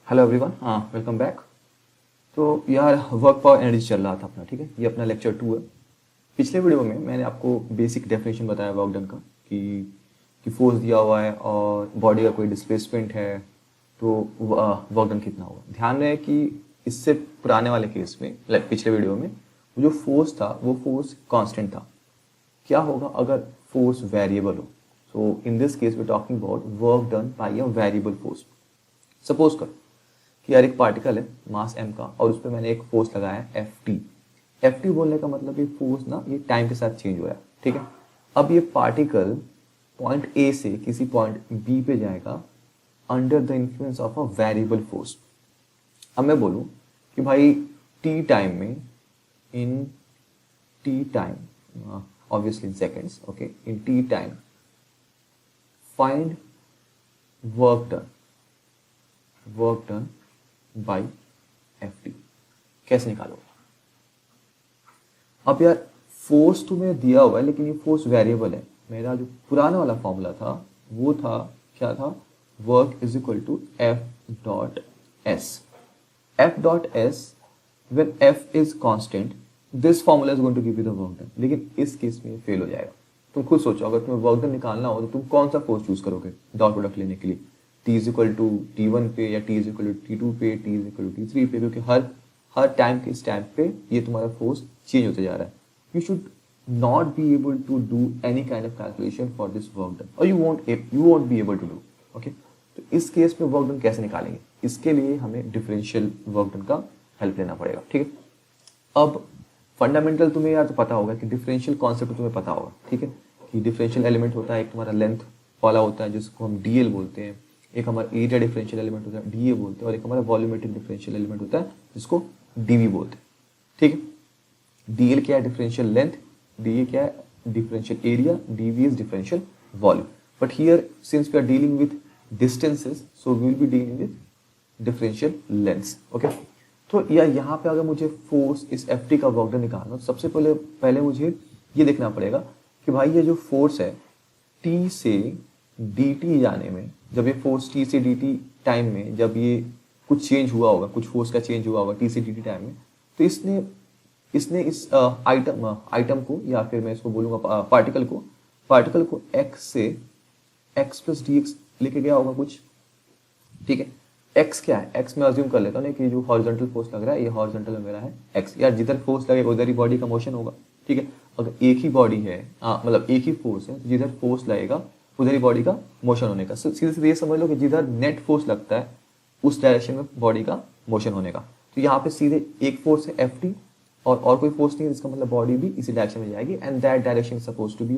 Hello everyone, हाँ welcome back. तो यार वर्क पावर एनर्जी चल रहा था अपना, ठीक है। ये अपना लेक्चर 2 है। पिछले वीडियो में मैंने आपको बेसिक डेफिनेशन बताया वर्क डन का कि फोर्स दिया हुआ है और बॉडी का कोई डिस्प्लेसमेंट है तो वर्क डन कितना होगा। ध्यान रहे कि इससे पुराने वाले केस में पिछले वीडियो में वो जो फोर्स था वो फोर्स कांस्टेंट था। क्या होगा अगर फोर्स वेरिएबल हो? So in this case we talking about work done by a variable force. Suppose करो कि यार एक पार्टिकल है मास m का और उस पर मैंने एक फोर्स लगाया है Ft। Ft बोलने का मतलब ये फोर्स ना ये टाइम के साथ चेंज हो रहा है, ठीक है। अब ये पार्टिकल पॉइंट A से किसी पॉइंट B पे जाएगा under the influence of a variable force. अब मैं बोलूं कि भाई t टाइम में, इन t time obviously in seconds, okay, in t time find work done by Ft। कैसे निकालोगे? अब यार फोर्स तुम्हें दिया हुआ है लेकिन ये फोर्स वेरिएबल है। मेरा जो पुराना वाला फॉर्मूला था वो था, क्या था? Work is equal to F.S। F.S when F is constant this formula is going to give you the work done। लेकिन इस केस में फेल हो जाएगा। तुम खुद सोचो, अगर तुम्हें वर्क डन निकालना हो तो तुम कौन सा फोर्स चूज करोगे डॉट प्रोडक्ट लेने के लिए? T is equal to T1 पे या T is equal to T2 पे, T is equal to T3 पे, क्योंकि हर टाइम के स्टैम्प पे ये तुम्हारा फोर्स चेंज होते जा रहा है। You should not be able to do any kind of calculation for this work done और you won't be able to do, okay. तो इस केस में वर्क डन कैसे निकालेंगे? इसके लिए हमें डिफरेंशियल वर्क डन का हेल्प लेना पड़ेगा, ठीक है। अब फंडामेंटल तुम्हें यार तो पता होगा कि डिफरेंशियल कॉन्सेप्ट तुम्हें पता होगा, ठीक है, कि डिफरेंशियल एलिमेंट होता है, एक तुम्हारा लेंथ वाला होता है जिसको हम डीएल बोलते हैं, एक हमारा एरिया डिफरेंशियल एलिमेंट होता है डीए बोलते हैं, और एक हमारा वॉल्यूमेट्रिक डिफरेंशियल एलिमेंट होता है जिसको डीवी बोलते हैं, ठीक है। डीएल क्या है? Differential length. डीए क्या है? Differential area. D v is differential volume. But here since we are dealing with distances so we will be dealing with differential lengths, okay. तो यार यहाँ पे अगर मुझे फोर्स इस Ft का वर्क डन निकालना, तो सबसे पहले मुझे ये देखना पड़ेगा कि भाई ये जो फोर्स है T से dt जाने में, जब ये फोर्स T से dt टाइम में जब ये कुछ चेंज हुआ होगा, कुछ फोर्स का चेंज हुआ होगा T से dt टाइम में, तो इसने इस आइटम को, या फिर मैं इसको बोलूँगा पार्टिकल को x से x प्लस डी एक्स लेके गया होगा कुछ, ठीक है। x क्या है? x मैं अज्यूम कर लेता हूँ कि जो हॉरिजॉन्टल फोर्स लग रहा है ये हॉरिजॉन्टल में मेरा है x। यार जिधर फोर्स लगेगा उधर ही बॉडी का मोशन होगा, ठीक है। अगर एक ही बॉडी है, मतलब एक ही फोर्स है, तो जिधर फोर्स लगेगा उधर ही बॉडी का मोशन होने का। सीधे सीधे ये समझ लो कि जिधर नेट फोर्स लगता है उस डायरेक्शन में बॉडी का मोशन होने का। तो यहाँ पे सीधे एक फोर्स है Ft और कोई फोर्स नहीं है, इसका मतलब बॉडी भी इसी डायरेक्शन में जाएगी and that direction suppose to be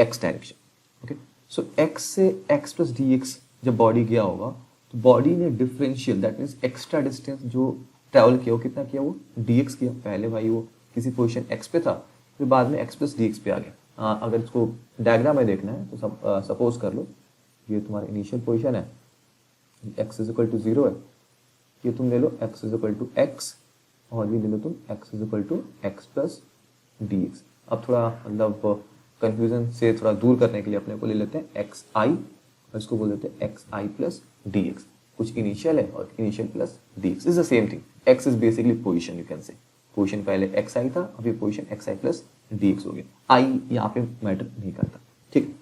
x direction, okay. So x से x प्लस डी एक्स जब बॉडी गया होगा तो बॉडी ने differential, that means extra distance जो ट्रैवल किया वो कितना किया? वो dx किया। पहले भाई वो किसी पोजीशन x पे था, फिर बाद में x प्लस dx पे आ गया। अगर इसको डायग्राम में देखना है तो सपोज कर लो ये तुम्हारा इनिशियल पोजीशन है, x इज इक्वल टू 0 है, ये तुम ले लो x is equal to x और ये ले लो तुम x is equal to x plus D X. अब थोड़ा मतलब कंफ्यूजन से थोड़ा दूर करने के लिए अपने को ले लेते हैं एक्स आई और इसको बोल देते हैं एक्स आई प्लस डी एक्स। कुछ इनिशियल है और initial plus D x is the same thing. X is basically position, you can say position पहले एक्स आई था, अभी पोजिशन एक्स आई प्लस डी एक्स हो गया। आई यहाँ पे मैटर नहीं करता, ठीक।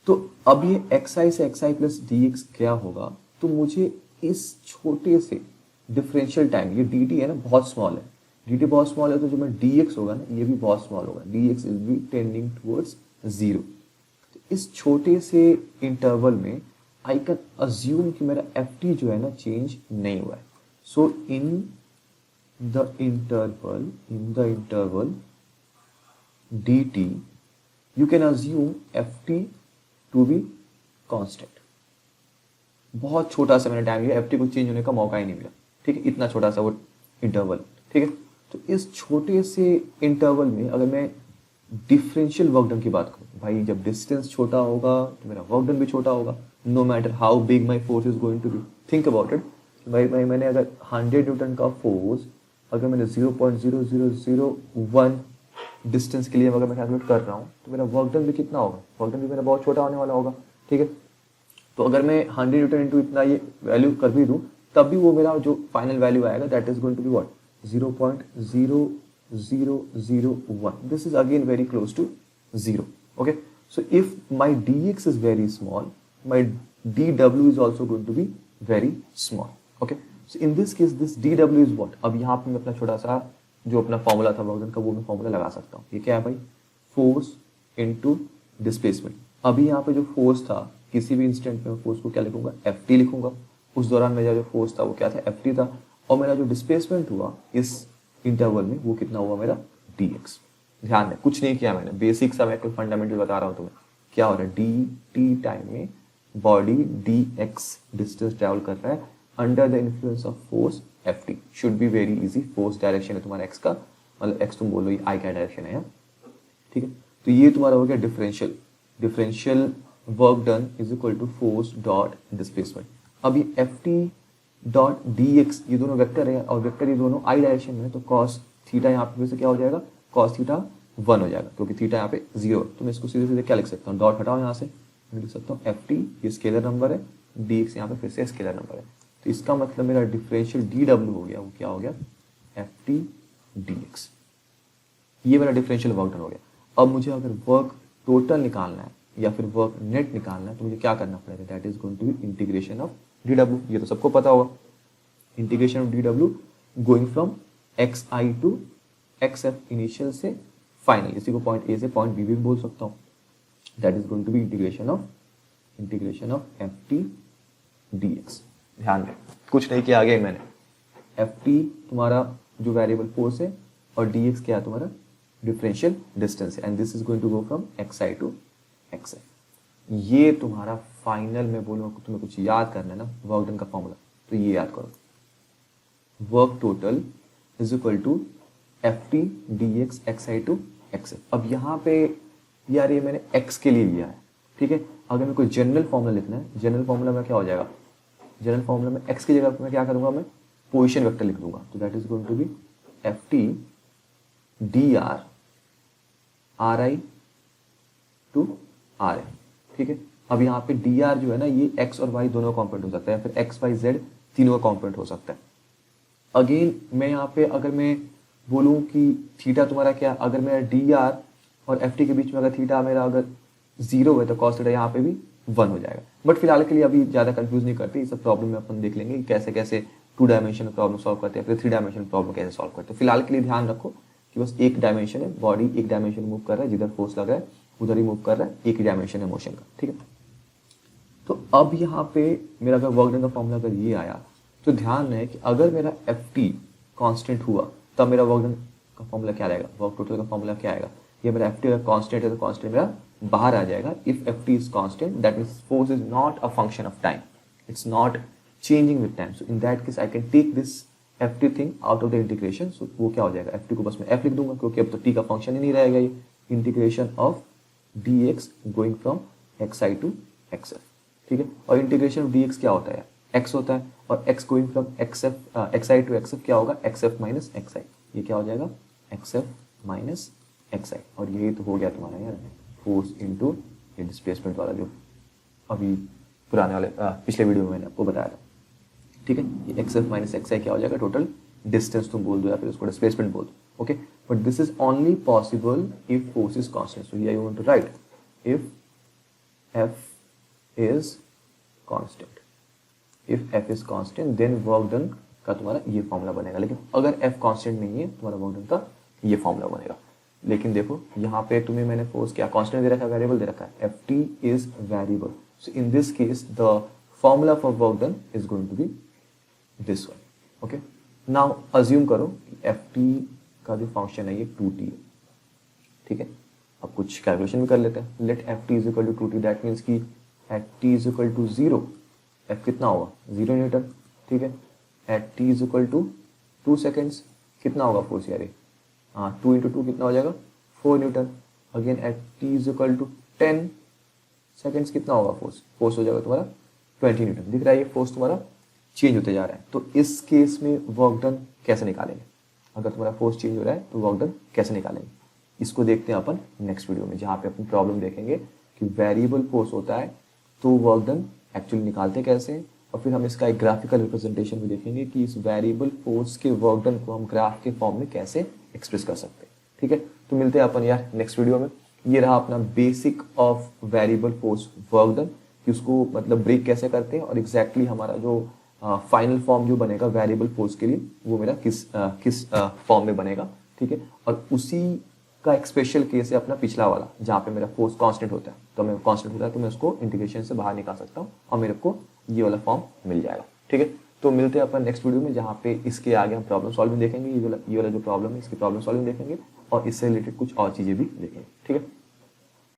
तो अब ये एक्स आई से एक्स आई प्लस डी एक्स क्या होगा? तो मुझे इस छोटे से डिफरेंशियल टाइम, ये डी टी है ना बहुत स्मॉल है, डी टी बहुत स्मॉल है, तो जो मैं डी एक्स होगा ना ये भी बहुत स्मॉल होगा, D x is B tending towards 0। तो इस छोटे से इंटरवल में आई कैन अज्यूम कि मेरा एफ टी जो है ना चेंज नहीं हुआ है। So in the interval D T you can assume F T to be constant. बहुत छोटा सा मैंने टाइम लिया, एफ टी को चेंज होने का मौका ही नहीं मिला, ठीक है, इतना छोटा सा वो इंटरवल, ठीक है। तो इस छोटे से इंटरवल में अगर मैं डिफरेंशियल वर्क डन की बात करूं, भाई जब डिस्टेंस छोटा होगा तो मेरा वर्क डन भी छोटा होगा, no matter how big my force is going to be. Think about it, भाई मैंने अगर 100 न्यूटन का फोर्स अगर मैंने 0.0001 डिस्टेंस के लिए अगर मैं कैलकुलेट कर रहा हूँ तो मेरा वर्क डन भी कितना होगा? वर्क डन भी मेरा बहुत छोटा होने वाला होगा, ठीक है। तो अगर मैं 100 न्यूटन इंटू इतना ये वैल्यू कर भी दूँ तब भी वो मेरा जो फाइनल वैल्यू आएगा that is going to be what 0.0001. This is again very close to 0. Okay, so if my dx is very small, my dw is also going to be very small. Okay, so in this case this dw is what, अब यहाँ पे मैं अपना छोटा सा जो अपना formula था वर्क डन का वो मैं फॉर्मूला लगा सकता हूँ. ये क्या है भाई, फोर्स इनटू डिस्प्लेसमेंट. अभी यहाँ पे जो फोर्स था किसी भी इंस्टेंट में फोर्स को क्या लिखूंगा, ft लिखूंगा. उस दौरान मेरा जो फोर्स था वो क्या था, ft था. और मेरा जो डिस्प्लेसमेंट हुआ इस इंटरवल में वो कितना हुआ मेरा dx. ध्यान है कुछ नहीं किया मैंने, बेसिक सा मैं कोई फंडामेंटल बता रहा हूँ तुम्हें. क्या हो रहा है, डी टी टाइम में body D x distance travel कर रहा है under the influence of force F T. Should be very easy. Force direction है तुम्हारा एक्स का, मतलब एक्स तुम बोलो ये आई का डायरेक्शन है. ठीक है, तो ये तुम्हारा हो गया differential work done is equal to force dot displacement. अभी F T dot D X ये दोनों वेक्टर है और वेक्टर ये दोनों आई डायरेक्शन में है, तो कॉस थीटा यहाँ पे से क्या हो जाएगा, कॉस थीटा 1 हो जाएगा क्योंकि थीटा यहाँ पे 0. तो मैं इसको सीधे सीधे क्या लिख सकता हूँ, डॉट हटाओ यहाँ से, मैं लिख सकता हूँ एफ टी ये स्केलर नंबर है, डी एक्स यहाँ पे फिर से स्केलर नंबर है. तो इसका मतलब मेरा डिफरेंशियल डी डब्ल्यू हो गया, वो क्या हो गया एफ टी डी एक्स. ये मेरा डिफरेंशियल वर्क डन हो गया. अब मुझे अगर वर्क टोटल निकालना है या फिर वर्क नेट निकालना है तो मुझे क्या करना पड़ेगा, that is going to be integration of D W. ये तो सबको पता होगा, integration of D W going from X I to X F initial से फाइनल. इसी को पॉइंट ए से पॉइंट बी भी बोल सकता हूँ. That is going to be integration of F T D X. ध्यान दें कुछ नहीं किया आगे मैंने. एफ टी तुम्हारा जो वेरिएबल फोर्स है और डी एक्स क्या है तुम्हारा डिफरेंशियल डिस्टेंस है. And this is going to go from X I to X F. ये तुम्हारा फाइनल में बोलूँगा तुम्हें कुछ याद करना है ना वर्क डन का फॉर्मूला, तो ये याद करो. Work total is equal to F T D X X I to X F. अब यहाँ पे यार ये मैंने एक्स के लिए लिया है. ठीक है, अगर मैं कोई जनरल फॉर्मूला लिखना है, जनरल फॉर्मूला में क्या हो जाएगा, जनरल फॉर्मूला में एक्स की जगह मैं क्या करूंगा, मैं पोजीशन वेक्टर लिख दूंगा. तो that is going to be F T D R R I to R F. ठीक है, अब यहाँ पे डी आर जो है ना ये एक्स और वाई दोनों कॉम्पोनेंट हो सकता है, फिर एक्स वाई जेड तीनों का कॉम्पोनेंट हो सकता है. अगेन मैं यहाँ पे अगर मैं बोलूँ कि थीटा तुम्हारा क्या, अगर मेरा डी आर और एफ टी के बीच में अगर थीटा मेरा अगर 0 है तो कॉस थीटा यहाँ पे भी 1 हो जाएगा. बट फिलहाल के लिए अभी ज़्यादा कंफ्यूज नहीं करते, ये सब प्रॉब्लम में अपन देख लेंगे कैसे कैसे 2 डायमेंशन प्रॉब्लम सॉल्व करते हैं, फिर 3 डायमेंशन प्रॉब्लम कैसे सॉल्व करते हैं. फिलहाल के लिए ध्यान रखो कि बस एक डायमेंशन है, बॉडी एक डायमेंशन मूव कर रहा है, जिधर फोर्स लग रहा है उधर ही मूव कर रहा है, एक ही डायमेंशन है मोशन का. ठीक है, तो अब यहाँ पे मेरा अगर वर्क डन का फॉर्मूला अगर ये आया तो ध्यान रहे कि अगर मेरा एफ टी कॉन्स्टेंट हुआ तब मेरा वर्क डन का फॉर्मूला क्या रहेगा, वर्क टोटल का फॉर्मूला क्या आएगा. ये मेरा एफ टी अगर कॉन्स्टेंट है तो कॉन्स्टेंट मेरा बाहर आ जाएगा. If F T is constant that means force is not a function of time, it's not changing with time. So in that case I can take this F T thing out of the integration. So वो क्या हो जाएगा, F T को बस मैं F लिख दूंगा क्योंकि अब तो टी का फंक्शन ही नहीं रहेगा. ये integration of D X going from X I to X F. ठीक है, और इंटीग्रेशन ऑफ डी एक्स क्या होता है, एक्स होता है, और X going from X I to X F क्या होगा, X F minus X I. ये क्या हो जाएगा, X F minus X I. और यही तो हो गया तुम्हारा यार फोर्स इनटू ये डिस्प्लेसमेंट वाला जो अभी पुराने वाले पिछले वीडियो में मैंने आपको बताया था. ठीक है, ये एक्स एफ माइनस एक्स आई क्या हो जाएगा, टोटल डिस्टेंस तुम बोल दो या फिर उसको डिस्प्लेसमेंट बोल दो. Okay, but this is only possible if force is constant. So here you want to write if F is constant. If f is constant then work done का तुम्हारा ये फॉर्मूला बनेगा. लेकिन अगर f constant नहीं है तुम्हारा वर्क डन का ये फॉर्मूला बनेगा. लेकिन देखो यहाँ पे तुम्हें मैंने फोर्स क्या कांस्टेंट दे रखा है, वेरिएबल दे रखा है, F T is variable. So in this case the formula for work done is going to be this one. Okay, now assume करो कि एफ टी का जो फंक्शन है ये 2t है. ठीक है, अब कुछ कैलकुलेशन भी कर लेते हैं. Let F T is equal to 2t. That means की at T is equal to 0, F कितना होगा 0 न्यूटन. ठीक है, at T is equal to 2 seconds कितना होगा फोर्स यार, हाँ 2 इंटू 2 कितना हो जाएगा 4 newton. Again at T is equal to 10 seconds कितना होगा फोर्स हो जाएगा तुम्हारा 20 न्यूटन. दिख रहा है ये फोर्स तुम्हारा चेंज होते जा रहा है. तो इस केस में वर्क डन कैसे निकालेंगे, अगर तुम्हारा फोर्स चेंज हो रहा है तो वर्क डन कैसे निकालेंगे, इसको देखते हैं अपन नेक्स्ट वीडियो में, जहाँ पे अपन प्रॉब्लम देखेंगे कि वेरिएबल फोर्स होता है तो वर्क डन एक्चुअली निकालते कैसे हैं, और फिर हम इसका एक ग्राफिकल रिप्रेजेंटेशन भी देखेंगे कि इस वेरिएबल फोर्स के वर्क डन को हम ग्राफ के फॉर्म में कैसे एक्सप्रेस कर सकते हैं। ठीक है, तो मिलते हैं अपन यार नेक्स्ट वीडियो में। ये रहा अपना basic of variable force work done, कि उसको मतलब ब्रेक कैसे करते हैं, और एग्जैक्टली हमारा जो फाइनल फॉर्म जो बनेगा वेरिएबल फोर्स के लिए वो मेरा किस फॉर्म में बनेगा। ठीक है, और उसी का एक स्पेशल केस है अपना पिछला वाला, जहाँ पे मेरा फोर्स कांस्टेंट होता है, तो मैं कांस्टेंट होता है तो मैं उसको इंटीग्रेशन से बाहर निकाल सकता हूँ और मेरे को ये वाला फॉर्म मिल जाएगा। ठीक है, तो मिलते हैं अपन नेक्स्ट वीडियो में, जहाँ पे इसके आगे हम प्रॉब्लम सॉल्विंग देखेंगे, ये वाला जो प्रॉब्लम है इसकी प्रॉब्लम सॉल्विंग देखेंगे, और इससे रिलेटेड कुछ और चीज़ें भी देखेंगे। ठीक है।